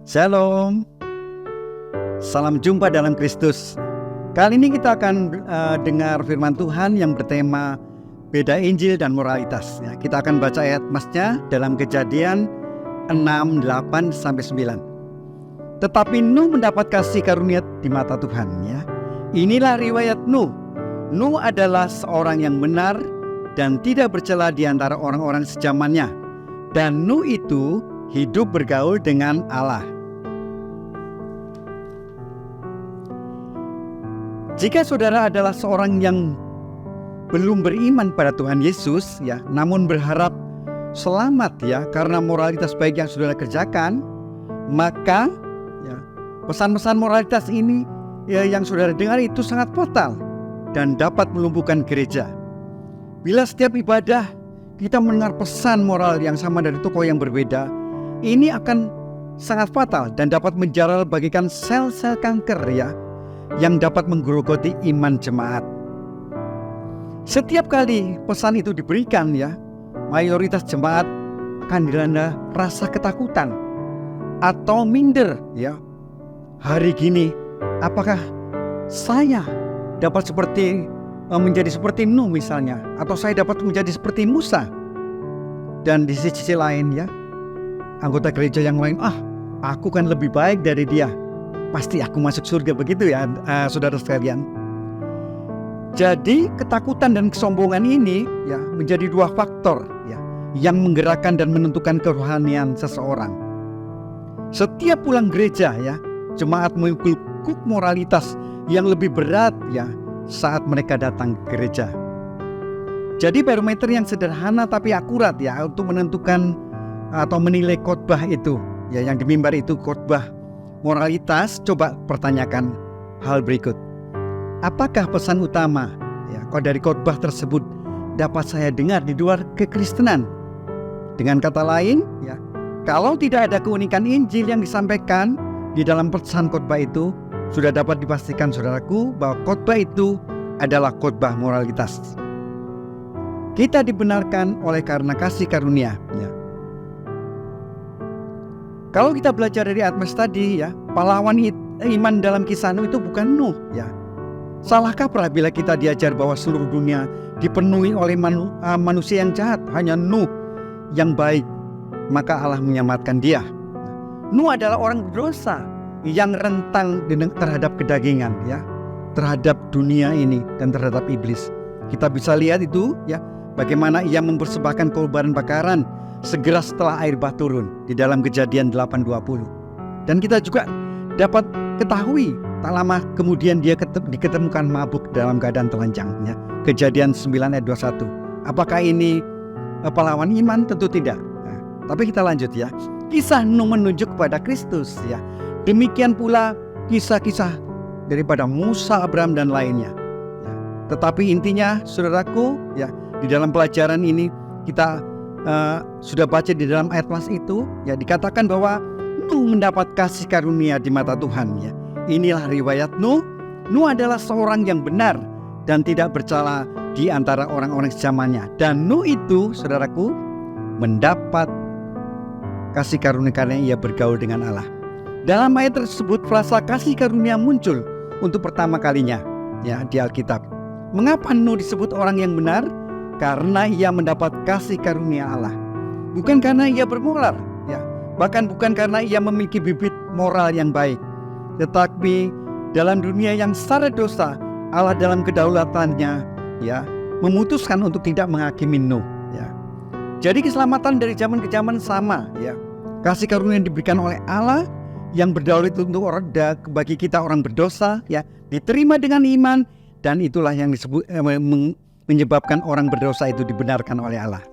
Shalom, salam jumpa dalam Kristus. Kali ini kita akan dengar firman Tuhan yang bertema beda Injil dan moralitas. Kita akan baca ayat masnya dalam Kejadian 6, 8-9. Tetapi Nuh mendapat kasih karunia di mata Tuhan. Inilah riwayat Nuh. Nuh adalah seorang yang benar dan tidak bercela di antara orang-orang sejamannya. Dan Nuh itu hidup bergaul dengan Allah. Jika saudara adalah seorang yang belum beriman pada Tuhan Yesus, namun berharap selamat karena moralitas baik yang saudara kerjakan, maka pesan-pesan moralitas ini yang saudara dengar itu sangat fatal dan dapat melumpuhkan gereja. Bila setiap ibadah kita mendengar pesan moral yang sama dari tokoh yang berbeda, ini akan sangat fatal dan dapat menjalar bagikan sel-sel kanker yang dapat menggerogoti iman jemaat. Setiap kali pesan itu diberikan mayoritas jemaat akan dilanda rasa ketakutan atau minder Hari gini apakah saya dapat menjadi seperti Nuh misalnya, atau saya dapat menjadi seperti Musa? Dan di sisi lain anggota gereja yang lain, aku kan lebih baik dari dia, pasti aku masuk surga, begitu saudara sekalian. Jadi ketakutan dan kesombongan ini menjadi dua faktor yang menggerakkan dan menentukan kerohanian seseorang. Setiap pulang gereja jemaat memikul kuk moralitas yang lebih berat saat mereka datang ke gereja. Jadi barometer yang sederhana tapi akurat untuk menentukan atau menilai khotbah itu yang di mimbar itu khotbah moralitas. Coba pertanyakan hal berikut. Apakah pesan utama dari khotbah tersebut dapat saya dengar di luar kekristenan? Dengan kata lain, kalau tidak ada keunikan Injil yang disampaikan di dalam pesan khotbah itu, sudah dapat dipastikan saudaraku bahwa khotbah itu adalah khotbah moralitas. Kita dibenarkan oleh karena kasih karunia. Kalau kita belajar dari Atmas tadi pahlawan iman dalam kisah Nuh itu bukan Nuh Salahkah apabila kita diajar bahwa seluruh dunia dipenuhi oleh manusia yang jahat, hanya Nuh yang baik, maka Allah menyelamatkan dia? Nuh adalah orang berdosa yang rentang terhadap kedagingan terhadap dunia ini dan terhadap iblis. Kita bisa lihat itu bagaimana ia mempersembahkan korban bakaran segera setelah air bah turun di dalam Kejadian 8:20. Dan kita juga dapat ketahui tak lama kemudian dia diketemukan mabuk dalam keadaan telanjang Kejadian 9:21. Apakah ini pahlawan iman? Tentu tidak. Tapi kita lanjut Kisah Nuh menunjuk kepada Kristus Demikian pula kisah-kisah daripada Musa, Abraham dan lainnya. Tetapi intinya saudaraku di dalam pelajaran ini kita sudah baca di dalam ayat mas itu dikatakan bahwa Nuh mendapat kasih karunia di mata Tuhan. Inilah riwayat Nuh. Nuh adalah seorang yang benar dan tidak bercela di antara orang-orang sejamannya. Dan Nuh itu saudaraku mendapat kasih karunia karena ia bergaul dengan Allah. Dalam ayat tersebut frasa kasih karunia muncul untuk pertama kalinya di Alkitab. Mengapa Nuh disebut orang yang benar? Karena ia mendapat kasih karunia Allah. Bukan karena ia bermoral, bahkan bukan karena ia memiliki bibit moral yang baik. Tetapi dalam dunia yang syarat dosa, Allah dalam kedaulatannya memutuskan untuk tidak menghakimi Nuh. Jadi keselamatan dari zaman ke zaman sama. Kasih karunia yang diberikan oleh Allah yang berdaulat untuk bagi kita orang berdosa diterima dengan iman, dan itulah yang disebut menyebabkan orang berdosa itu dibenarkan oleh Allah.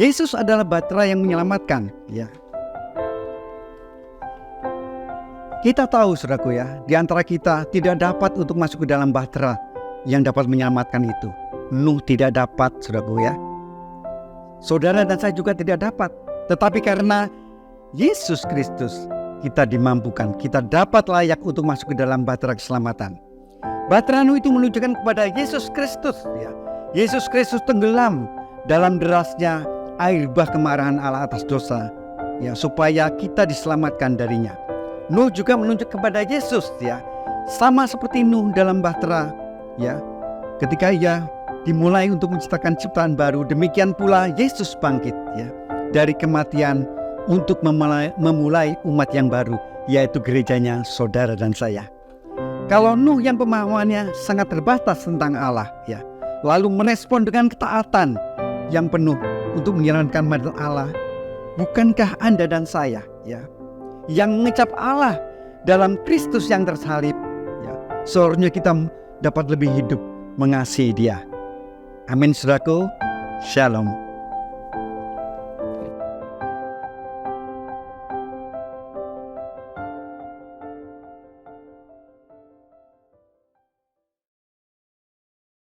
Yesus adalah Batra yang menyelamatkan. Kita tahu saudaraku di antara kita tidak dapat untuk masuk ke dalam Batra yang dapat menyelamatkan itu. Nuh tidak dapat saudaraku Saudara dan saya juga tidak dapat. Tetapi karena Yesus Kristus kita dimampukan, kita dapat layak untuk masuk ke dalam Batra keselamatan. Batra Nuh itu menunjukkan kepada Yesus Kristus. Yesus Kristus tenggelam dalam derasnya air bah kemarahan Allah atas dosa ya, supaya kita diselamatkan darinya. Nuh juga menunjuk kepada Yesus, ya, sama seperti Nuh dalam bahtera, ya, ketika ia dimulai untuk menciptakan ciptaan baru, demikian pula Yesus bangkit, ya, dari kematian untuk memulai umat yang baru, yaitu gerejanya saudara dan saya. Kalau Nuh yang pemahamannya sangat terbatas tentang Allah, ya, lalu merespon dengan ketaatan yang penuh untuk menjalankan mandat Allah, bukankah Anda dan saya, ya, yang mengecap Allah dalam Kristus yang tersalib, ya, seharusnya kita dapat lebih hidup mengasihi Dia. Amin, saudaraku. Shalom.